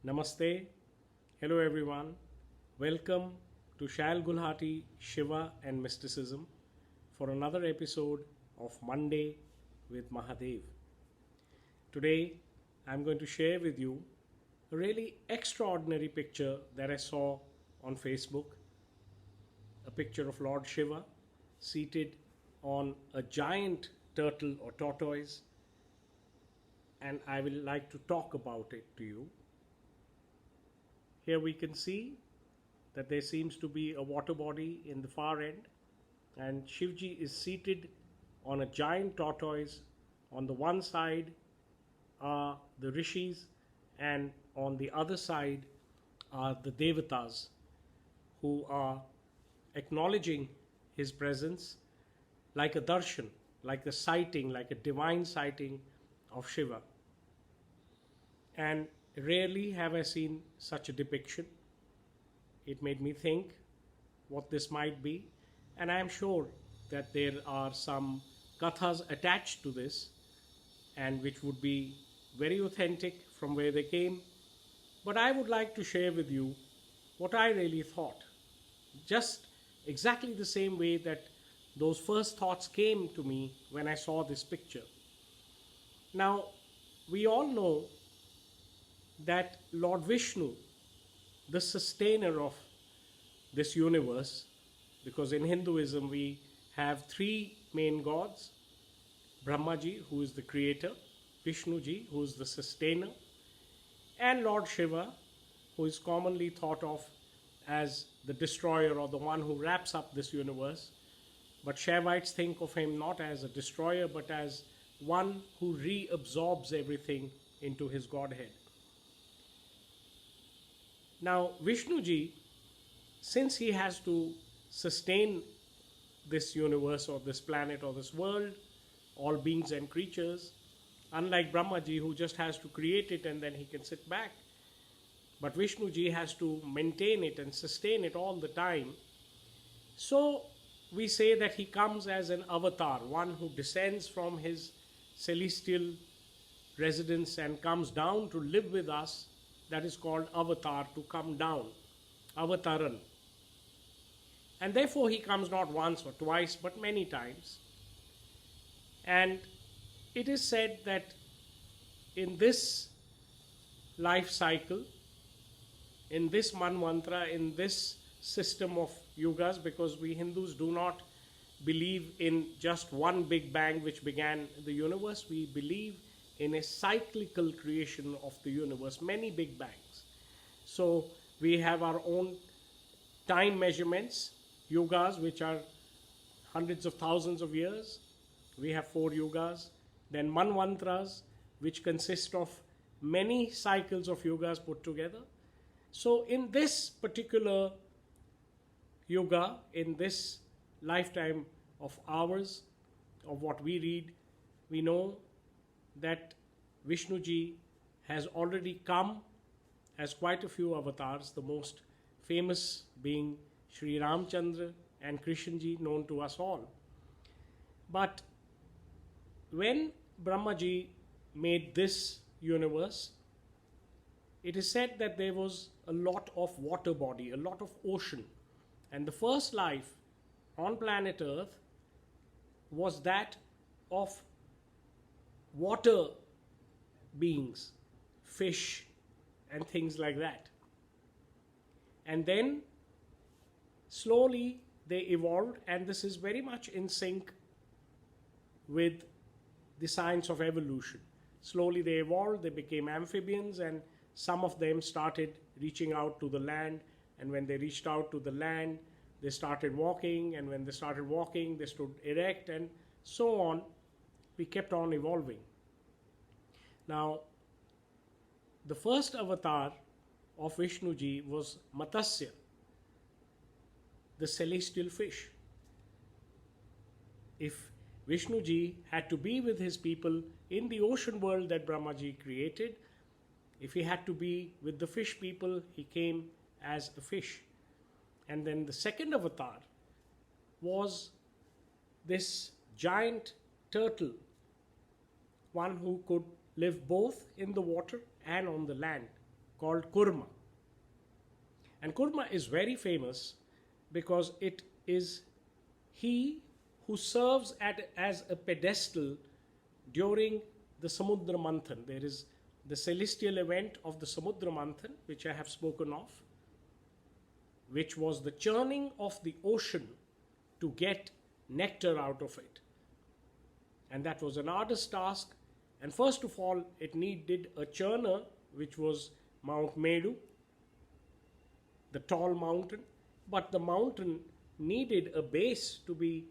Namaste. Hello everyone. Welcome to Shail Gulhati Shiva and Mysticism for another episode of Monday with Mahadev. Today I'm going to share with you a really extraordinary picture that I saw on Facebook. A picture of Lord Shiva seated on a giant turtle or tortoise, and I will like to talk about it to you. Here we can see that there seems to be a water body in the far end, and Shivji is seated on a giant tortoise. On the one side are the rishis, and on the other side are the devatas who are acknowledging his presence like a darshan, like a sighting, like a divine sighting of Shiva. And rarely have I seen such a depiction. It made me think what this might be, and I am sure that there are some kathas attached to this, and which would be very authentic from where they came. But I would like to share with you what I really thought, just exactly the same way that those first thoughts came to me when I saw this picture. Now, we all know that Lord Vishnu, the sustainer of this universe, because in Hinduism we have three main gods: Brahmaji, who is the creator, Vishnuji, who is the sustainer, and Lord Shiva, who is commonly thought of as the destroyer or the one who wraps up this universe. But Shaivites think of him not as a destroyer, but as one who reabsorbs everything into his Godhead. Now, Vishnuji, since he has to sustain this universe or this planet or this world, all beings and creatures, unlike Brahmaji, who just has to create it and then he can sit back, but Vishnuji has to maintain it and sustain it all the time. So we say that he comes as an avatar, one who descends from his celestial residence and comes down to live with us. That is called avatar, to come down, avataran. And therefore he comes not once or twice, but many times. And it is said that in this life cycle, in this manvantra, in this system of yugas, because we Hindus do not believe in just one big bang which began the universe, we believe in a cyclical creation of the universe, many big bangs. So we have our own time measurements, yugas, which are hundreds of thousands of years. We have 4 yugas. Then manvantras, which consist of many cycles of yugas put together. So in this particular yuga, in this lifetime of ours, of what we read, we know that Vishnuji has already come as quite a few avatars, the most famous being Sri Ramchandra and Krishnji, known to us all. But when Brahmaji made this universe, it is said that there was a lot of water body, a lot of ocean. And the first life on planet Earth was that of water beings, fish and things like that. And then slowly they evolved, and this is very much in sync with the science of evolution. Slowly they evolved, they became amphibians, and some of them started reaching out to the land, and when they reached out to the land, they started walking, and when they started walking, they stood erect, and so on. We kept on evolving. Now, the first avatar of Vishnuji was Matsya, the celestial fish. If Vishnuji had to be with his people in the ocean world that Brahmaji created, if he had to be with the fish people, he came as a fish. And then the second avatar was this giant turtle, one who could live both in the water and on the land, called Kurma. And Kurma is very famous because it is he who serves as a pedestal during the Samudra Manthan. There is the celestial event of the Samudra Manthan, which I have spoken of, which was the churning of the ocean to get nectar out of it. And that was an arduous task. And first of all, it needed a churner, which was Mount Meru, the tall mountain. But the mountain needed a base to be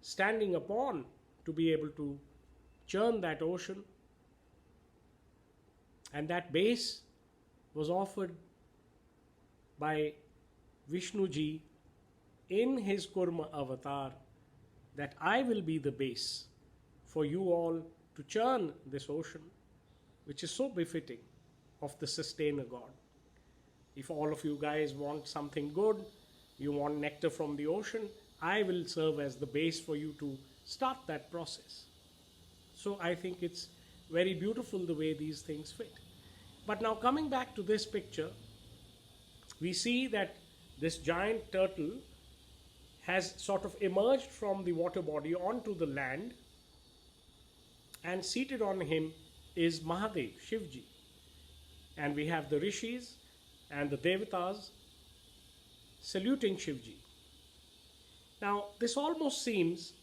standing upon to be able to churn that ocean. And that base was offered by Vishnu ji in his Kurma avatar, that I will be the base for you all to churn this ocean, which is so befitting of the sustainer God. If all of you guys want something good, you want nectar from the ocean, I will serve as the base for you to start that process. So I think it's very beautiful the way these things fit. But now coming back to this picture, we see that this giant turtle has sort of emerged from the water body onto the land, and seated on him is Mahadev, Shivji. And we have the rishis and the devatas saluting Shivji. Now, this almost seems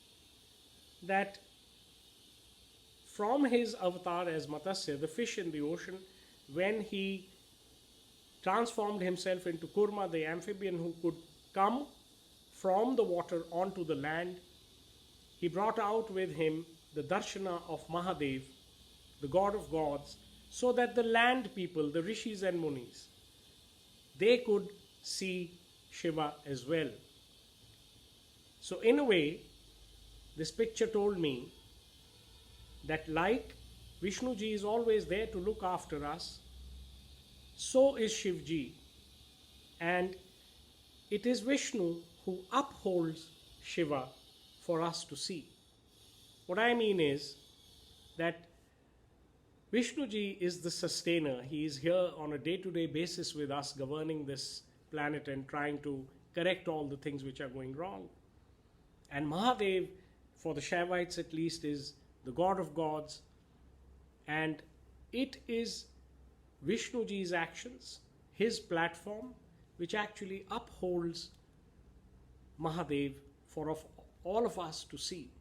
that from his avatar as Matsya, the fish in the ocean, when he transformed himself into Kurma, the amphibian who could come from the water onto the land, he brought out with him the darshana of Mahadev, the god of gods, so that the land people, the rishis and munis, they could see Shiva as well. So in a way, this picture told me that like Vishnu ji is always there to look after us, so is Shiv ji. And it is Vishnu who upholds Shiva for us to see. What I mean is that Vishnu ji is the sustainer. He is here on a day-to-day basis with us, governing this planet and trying to correct all the things which are going wrong. And Mahadev, for the Shaivites at least, is the god of gods. And it is Vishnu ji's actions, his platform, which actually upholds Mahadev for all of us to see.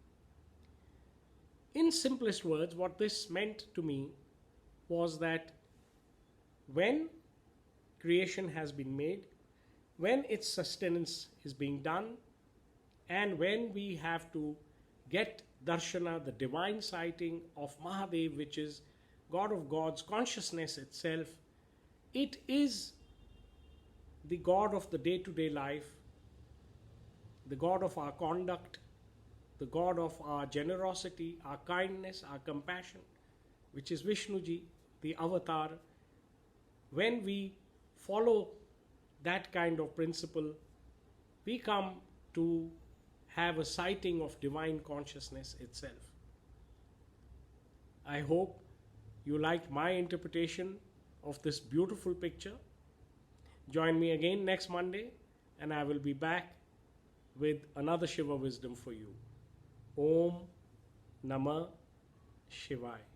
In simplest words, what this meant to me was that when creation has been made, when its sustenance is being done, and when we have to get darshana, the divine sighting of Mahadev, which is God of gods, consciousness itself, it is the God of the day-to-day life, the God of our conduct, the God of our generosity, our kindness, our compassion, which is Vishnu ji, the avatar. When we follow that kind of principle, we come to have a sighting of divine consciousness itself. I hope you liked my interpretation of this beautiful picture. Join me again next Monday, and I will be back with another Shiva wisdom for you. Om Namah Shivaya.